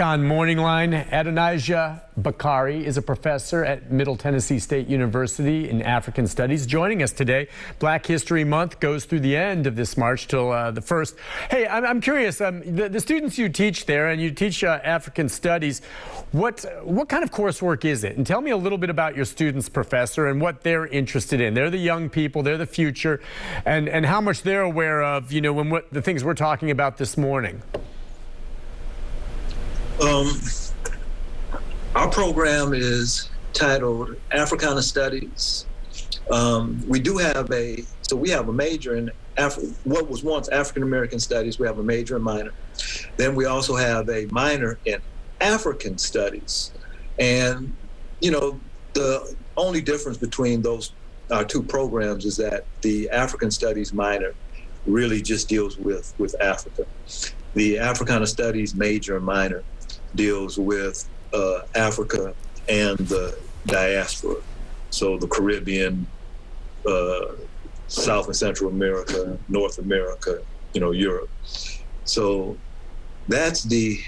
Back on MorningLine, Adonijah Bakari is a professor at Middle Tennessee State University in African Studies. Joining us today, Black History Month goes through the end of this March till the 1st. Hey, I'm curious, the students you teach there, and you teach African Studies, what kind of coursework is it? And tell me a little bit about your students, Professor, and what they're interested in. They're the young people, they're the future, and how much they're aware of, you know, the things we're talking about this morning. Our program is titled Africana Studies. We have a major in what was once African American Studies. We have a major and minor. Then we also have a minor in African Studies. And, you know, the only difference between those two programs is that the African Studies minor really just deals with Africa. The Africana Studies major and minor deals with Africa and the diaspora. So the Caribbean, South and Central America, North America, you know, Europe. So that's the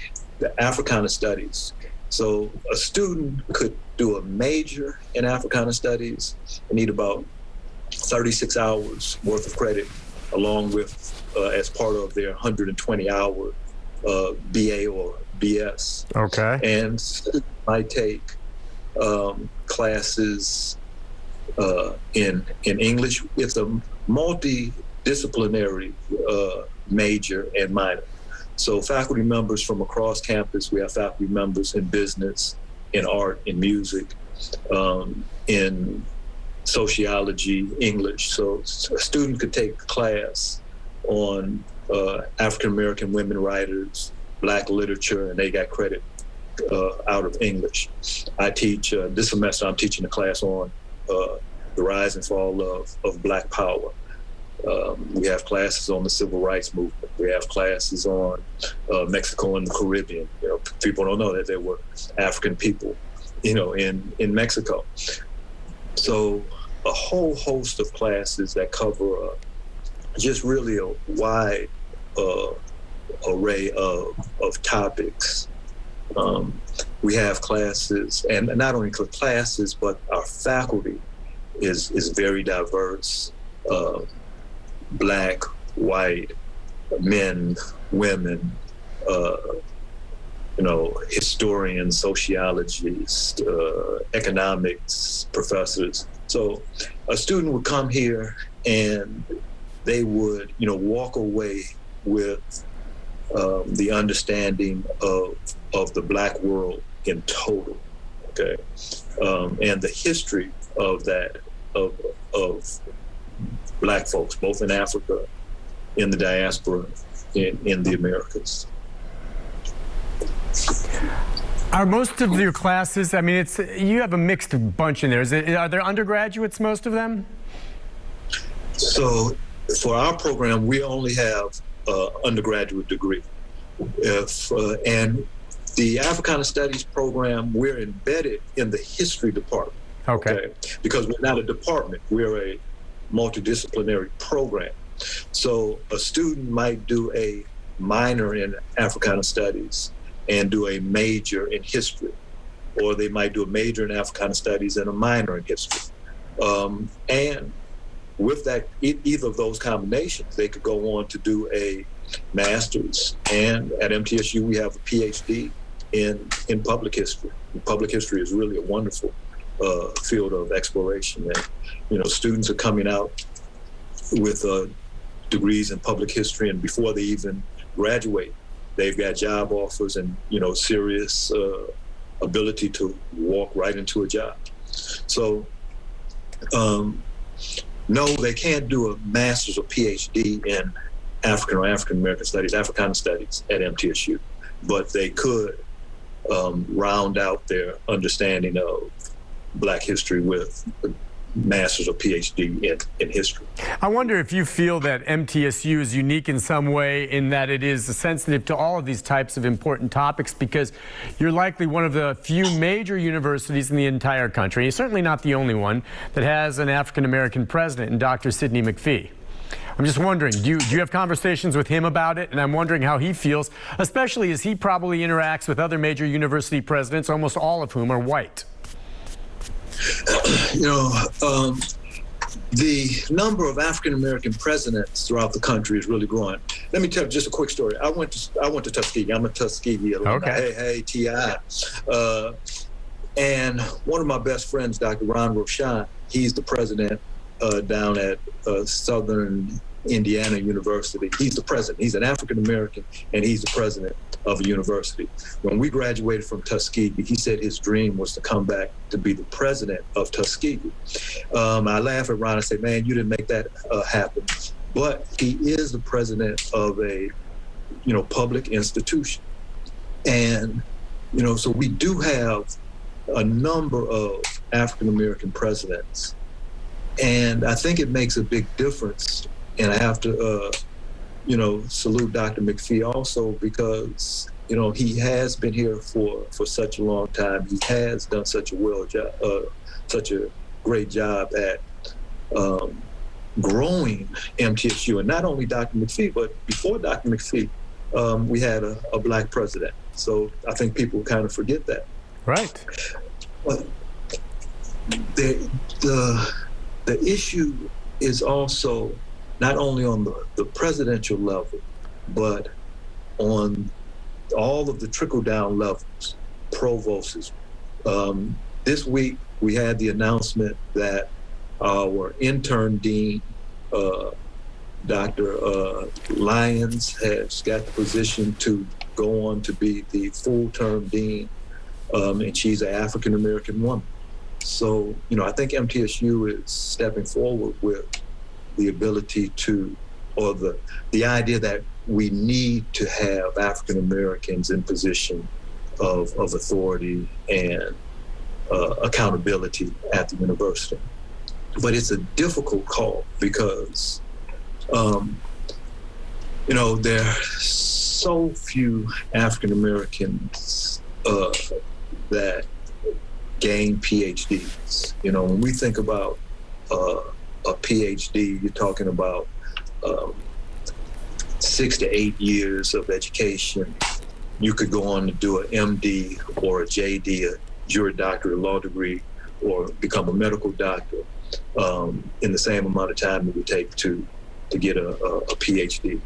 Africana Studies. So a student could do a major in Africana Studies and need about 36 hours worth of credit, along with, as part of their 120-hour BA or BS. Okay. And I take classes in English. It's a multidisciplinary major and minor. So faculty members from across campus, we have faculty members in business, in art, in music, in sociology, English. So a student could take a class on African-American women writers, Black literature, and they got credit out of English. I teach, this semester I'm teaching a class on the rise and fall of Black power. We have classes on the civil rights movement. We have classes on Mexico and the Caribbean. You know, people don't know that there were African people, you know, in Mexico. So a whole host of classes that cover just really a wide array of topics. We have classes, and not only classes, but our faculty is very diverse. Black, white, men, women, you know, historians, sociologists, economics professors. So a student would come here and they would, you know, walk away with the understanding of the Black world in total, okay, and the history of that of Black folks, both in Africa, in the diaspora, in the Americas. Are most of your classes, I mean, you have a mixed bunch in there. Are there undergraduates, most of them? So for our program, we only have an undergraduate degree. And the Africana Studies program, we're embedded in the history department. Okay. Because we're not a department, we're a multidisciplinary program. So a student might do a minor in Africana Studies and do a major in history, or they might do a major in Africana Studies and a minor in history. And with that, either of those combinations, they could go on to do a master's. And at MTSU, we have a PhD in public history. And public history is really a wonderful field of exploration. And, you know, students are coming out with degrees in public history, and before they even graduate, they've got job offers and, you know, serious ability to walk right into a job. So, no, they can't do a master's or PhD in African or African American Studies, Africana Studies at MTSU, but they could round out their understanding of Black history with a master's or PhD in history. I wonder if you feel that MTSU is unique in some way in that it is sensitive to all of these types of important topics, because you're likely one of the few major universities in the entire country, certainly not the only one, that has an African-American president in Dr. Sidney McPhee. I'm just wondering, do you have conversations with him about it? And I'm wondering how he feels, especially as he probably interacts with other major university presidents, almost all of whom are white. The number of African American presidents throughout the country is really growing. Let me tell you just a quick story. I went to Tuskegee. I'm a Tuskegee alumni. Okay. Hey, TI. And one of my best friends, Dr. Ron Rochon, he's the president down at Southern Indiana University. He's the president. He's an African American, and he's the president of a university. When we graduated from Tuskegee, he said his dream was to come back to be the president of Tuskegee. I laugh at Ron and say, man, you didn't make that happen. But he is the president of a, public institution. And, so we do have a number of African American presidents. And I think it makes a big difference. And I have to, salute Dr. McPhee also because, he has been here for such a long time. He has done such a great job at growing MTSU. And not only Dr. McPhee, but before Dr. McPhee, we had a black president. So I think people kind of forget that. Right. But the issue is also not only on the presidential level, but on all of the trickle-down levels, provosts. This week, we had the announcement that our intern dean, Dr. Lyons, has got the position to go on to be the full-term dean, and she's an African-American woman. So, I think MTSU is stepping forward with the ability to, or the idea that we need to have African Americans in position of authority and accountability at the university. But it's a difficult call because, there are so few African Americans that gain PhDs. When we think about a PhD, you're talking about 6 to 8 years of education. You could go on to do an MD or a JD, a juris doctorate law degree, or become a medical doctor in the same amount of time it would take to get a PhD.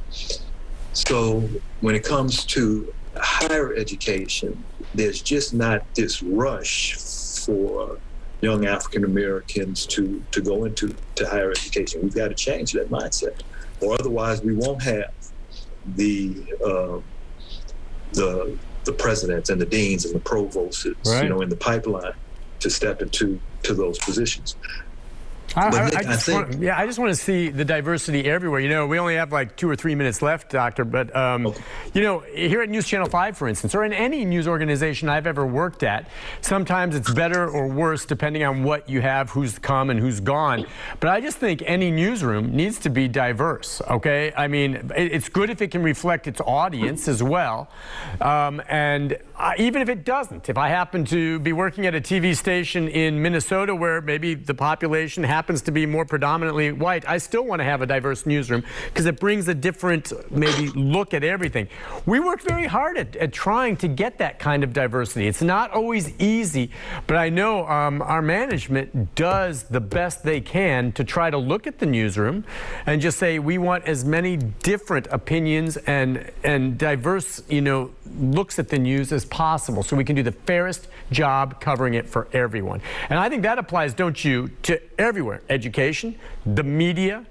So when it comes to higher education, there's just not this rush for young African Americans to go into higher education. We've got to change that mindset, or otherwise we won't have the presidents and the deans and the provosts, right, in the pipeline to step into those positions. I just want to see the diversity everywhere. We only have like 2 or 3 minutes left, Doctor, but, Okay. Here at News Channel 5, for instance, or in any news organization I've ever worked at, sometimes it's better or worse depending on what you have, who's come and who's gone. But I just think any newsroom needs to be diverse, okay? I mean, it's good if it can reflect its audience as well. And even if it doesn't, if I happen to be working at a TV station in Minnesota where maybe the population happens to be more predominantly white, I still want to have a diverse newsroom because it brings a different maybe look at everything. We work very hard at trying to get that kind of diversity. It's not always easy, but I know our management does the best they can to try to look at the newsroom and just say we want as many different opinions and diverse, looks at the news as possible so we can do the fairest job covering it for everyone. And I think that applies, don't you, to everywhere. Education, the media,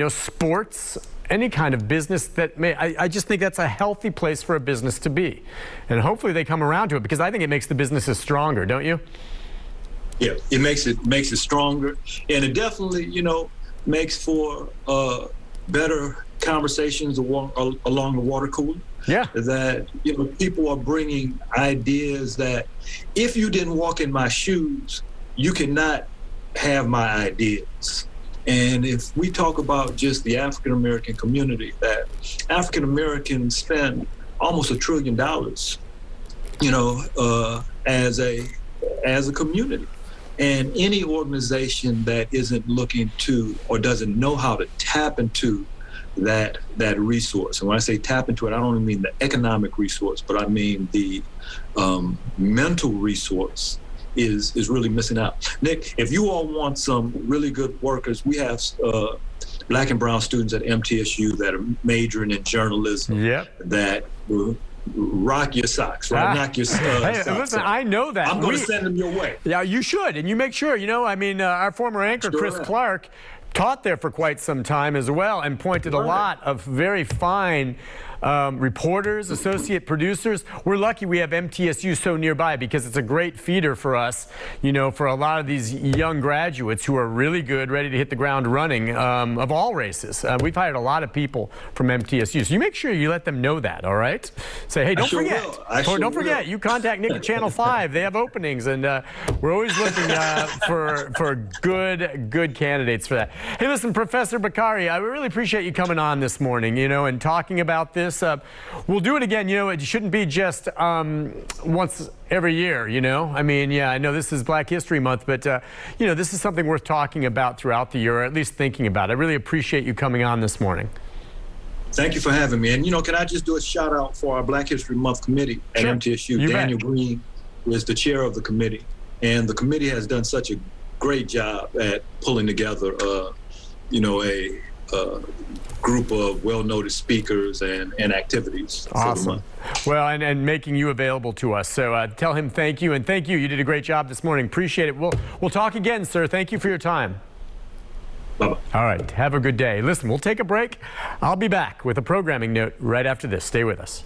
sports, any kind of business that I just think that's a healthy place for a business to be. And hopefully they come around to it because I think it makes the businesses stronger, don't you? Yeah, it makes it stronger. And it definitely, makes for better conversations along the water cooler. Yeah. That, people are bringing ideas that if you didn't walk in my shoes, you cannot have my ideas. And if we talk about just the African American community, that African Americans spend almost $1 trillion, as a community. And any organization that isn't looking to or doesn't know how to tap into that resource. And when I say tap into it, I don't mean the economic resource, but I mean the mental resource is really missing out. Nick, if you all want some really good workers, we have Black and brown students at MTSU that are majoring in journalism. Yep. That will rock your socks, right? Knock your hey, socks listen, off. I know that. I'm going to send them your way. Yeah, you should, and you make sure. You know, I mean, our former anchor Sure. Chris Clark taught there for quite some time as well, and pointed a lot of very fine reporters, associate producers. We're lucky we have MTSU so nearby because it's a great feeder for us, you know, for a lot of these young graduates who are really good, ready to hit the ground running of all races. We've hired a lot of people from MTSU, so you make sure you let them know that, all right? Say, hey, don't forget, you contact Nick at Channel 5. They have openings, and we're always looking for good candidates for that. Hey, listen, Professor Bakari, I really appreciate you coming on this morning, you know, and talking about this. We'll do it again. You know, it shouldn't be just once every year, you know. I mean, yeah, I know this is Black History Month, but, you know, this is something worth talking about throughout the year, or at least thinking about. I really appreciate you coming on this morning. Thank you for having me. And, you know, can I just do a shout out for our Black History Month committee at MTSU? You Daniel bet. Green is the chair of the committee. And the committee has done such a great job at pulling together, you know, a group of well-noted speakers and activities. Awesome. Well, and making you available to us. So tell him thank you, and thank you. You did a great job this morning. Appreciate it. We'll talk again, sir. Thank you for your time. Bye-bye. All right. Have a good day. Listen, we'll take a break. I'll be back with a programming note right after this. Stay with us.